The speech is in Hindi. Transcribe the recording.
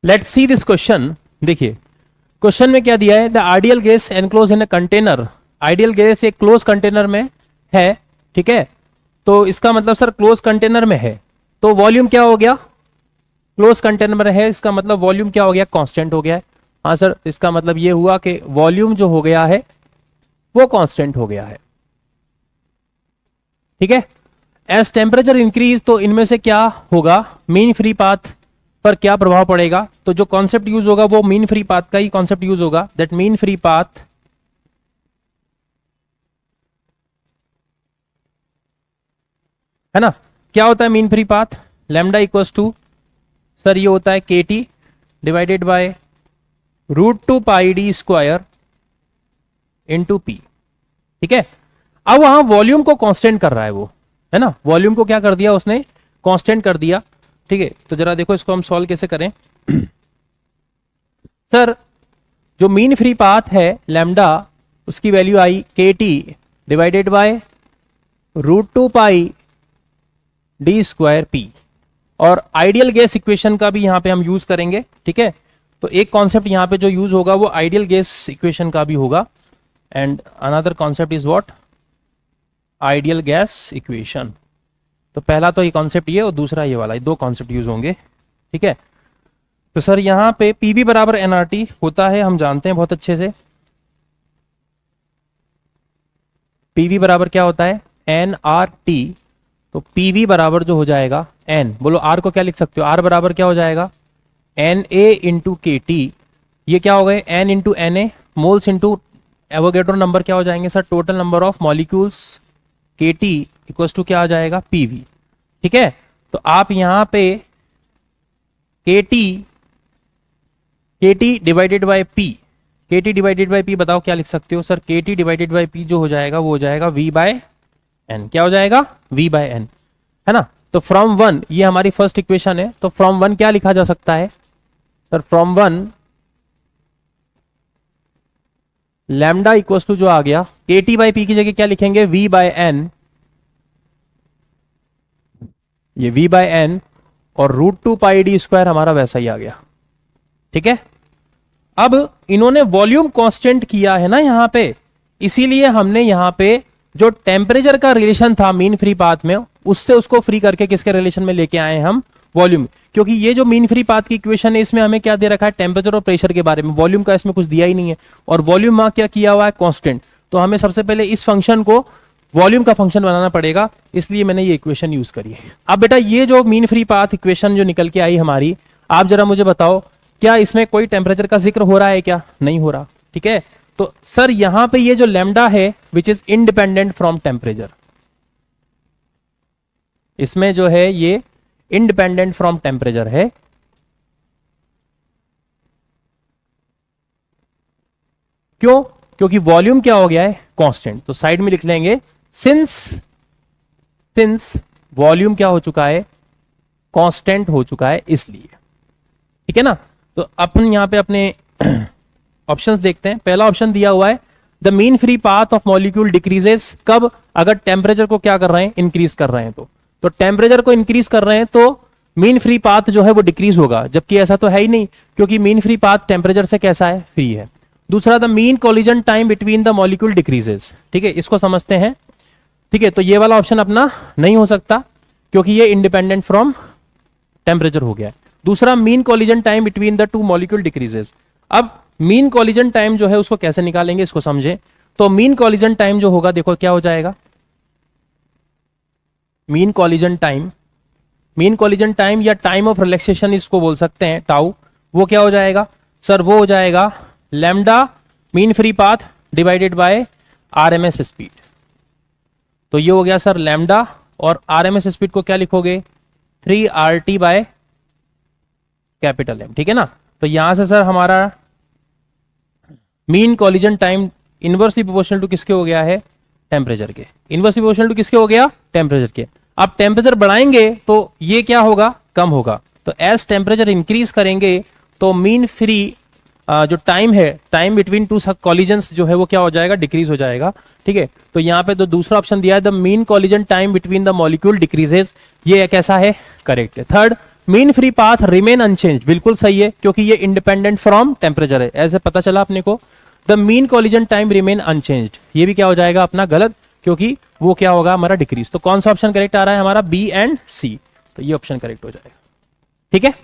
Let's see this question. देखिए क्वेश्चन में क्या दिया है, the ideal gas enclose in a container. Ideal gas एक क्लोज कंटेनर में है, ठीक है। तो इसका मतलब सर क्लोज कंटेनर में है तो वॉल्यूम क्या हो गया, क्लोज कंटेनर में है, इसका मतलब वॉल्यूम क्या हो गया, कांस्टेंट हो गया है। हाँ सर, इसका मतलब ये हुआ कि वॉल्यूम जो हो गया है वो कांस्टेंट हो गया है, ठीक है। एज टेम्परेचर इंक्रीज, तो इनमें से क्या होगा, मीन फ्री पाथ पर क्या प्रभाव पड़ेगा। तो जो कॉन्सेप्ट यूज होगा वो मीन फ्री पाथ का ही कॉन्सेप्ट यूज होगा, दैट मीन फ्री पाथ है ना। क्या होता है mean free path, lambda equals to sir ये होता है K T divided by √2πd² into P, ठीक है। अब वहां वॉल्यूम को कांस्टेंट कर रहा है वो, है ना, वॉल्यूम को क्या कर दिया उसने, कांस्टेंट कर दिया, ठीक है। तो जरा देखो इसको हम सॉल्व कैसे करें। सर जो मीन फ्री पाथ है लैम्डा, उसकी वैल्यू आई के टी डिवाइडेड बाय √2πd²p, और आइडियल गैस इक्वेशन का भी यहां पे हम यूज करेंगे, ठीक है। तो एक कॉन्सेप्ट यहां पे जो यूज होगा वो आइडियल गैस इक्वेशन का भी होगा, and another concept is what, ideal gas equation. तो पहला तो ये कॉन्सेप्ट ये और दूसरा ये वाला, ये दो कॉन्सेप्ट यूज होंगे, ठीक है। तो सर यहां पे पीवी बराबर एनआरटी होता है, हम जानते हैं बहुत अच्छे से। पीवी बराबर क्या होता है, एन आर टी। तो पीवी बराबर जो हो जाएगा एन, बोलो आर को क्या लिख सकते हो, आर बराबर क्या हो जाएगा, N A into K T. ये क्या हो गए, N into N A, moles into Avogadro number क्या हो जाएंगे sir, total number of molecules, K T equals to क्या आ जाएगा, पीवी, ठीक है। तो आप यहां पे के टी डिवाइडेड बाय पी, के टी डिवाइडेड बाय पी बताओ क्या लिख सकते हो सर, के टी डिवाइडेड बाय पी जो हो जाएगा वो हो जाएगा वी बाय एन, क्या हो जाएगा, वी बाय एन, है ना। तो फ्रॉम वन, ये हमारी फर्स्ट इक्वेशन है, तो फ्रॉम वन क्या लिखा जा सकता है sir, from one lambda equals to जो आ गया के टी बाई पी की जगह क्या लिखेंगे, वी बाय एन, ये वी बाय एन, और √2πd² हमारा वैसा ही आ गया, ठीक है। अब इन्होंने वॉल्यूम कांस्टेंट किया है ना यहां पे, इसीलिए हमने यहां पे जो टेम्परेचर का रिलेशन था मीन फ्री पाथ में, उससे उसको फ्री करके किसके रिलेशन में लेके आए हम, वॉल्यूम। क्योंकि ये जो मीन फ्री पाथ की इक्वेशन है इसमें हमें क्या दे रखा है, टेम्परेचर और प्रेशर के बारे में, वॉल्यूम का इसमें कुछ दिया ही नहीं है, और वॉल्यूम वहां क्या किया हुआ है, कांस्टेंट। तो हमें सबसे पहले इस फंक्शन को वॉल्यूम का फंक्शन बनाना पड़ेगा, इसलिए मैंने ये इक्वेशन यूज करी है। अब बेटा ये जो मीन फ्री पाथ इक्वेशन जो निकल के आई हमारी, आप जरा मुझे बताओ क्या इसमें कोई टेम्परेचर का जिक्र हो रहा है क्या, नहीं हो रहा, ठीक है। तो सर यहां पे ये जो लैम्डा है which is independent from temperature, इसमें जो है ये इंडिपेंडेंट फ्रॉम टेम्परेचर है, क्यों, क्योंकि वॉल्यूम क्या हो गया है, कांस्टेंट। तो साइड में लिख लेंगे सिंस वॉल्यूम क्या हो चुका है, कांस्टेंट हो चुका है, इसलिए, ठीक है ना। तो अपन यहां पे अपने ऑप्शंस देखते हैं। पहला ऑप्शन दिया हुआ है the mean free path of molecule decreases, कब, अगर टेम्परेचर को क्या कर रहे हैं, इंक्रीज कर रहे हैं। तो टेम्परेचर को इंक्रीज कर रहे हैं तो मीन फ्री पाथ जो है वो डिक्रीज होगा, जबकि ऐसा तो है ही नहीं, क्योंकि मीन फ्री पाथ टेम्परेचर से कैसा है, फ्री है। दूसरा, the mean collision time between the molecule decreases, ठीक है, इसको समझते हैं, ठीक है। तो ये वाला ऑप्शन अपना नहीं हो सकता क्योंकि ये इंडिपेंडेंट फ्रॉम टेम्परेचर हो गया है। दूसरा, mean collision time between the two molecule decreases. अब मीन कोलिजन टाइम जो है उसको कैसे निकालेंगे, इसको समझें। तो मीन कोलिजन टाइम जो होगा, देखो क्या हो जाएगा, मीन कोलिजन टाइम या टाइम ऑफ रिलैक्सेशन इसको बोल सकते हैं, टाउ, वो क्या हो जाएगा सर, वो हो जाएगा lambda mean free path divided by RMS speed. तो ये हो गया सर लैम्डा, और आरएमएस स्पीड को क्या लिखोगे, 3RT बाय कैपिटल एम, ठीक है ना। तो यहां से सर हमारा mean collision time inversely proportional to किसके हो गया है, टेम्परेचर के, इनवर्सली प्रोपोर्शनल टू किसके हो गया, टेम्परेचर के। अब टेम्परेचर बढ़ाएंगे तो ये क्या होगा, कम होगा। तो एज टेम्परेचर इंक्रीज करेंगे तो मीन फ्री जो टाइम है, टाइम बिटवीन टू कॉलिजन्स जो है वो क्या हो जाएगा, डिक्रीज हो जाएगा, ठीक है। तो यहाँ पे तो दूसरा ऑप्शन दिया है the mean collision time between the molecule decreases, ये कैसा है, करेक्ट है। Third, mean free path remain unchange, बिल्कुल सही है क्योंकि ये इंडिपेंडेंट फ्रॉम टेम्परेचर है, ऐसे पता चला अपने को। The mean collision time remain unchanged, ये भी क्या हो जाएगा अपना गलत, क्योंकि वो क्या होगा हमारा डिक्रीज। तो कौन सा ऑप्शन करेक्ट आ रहा है हमारा, बी एंड सी, तो ये ऑप्शन करेक्ट हो जाएगा। ठीक है।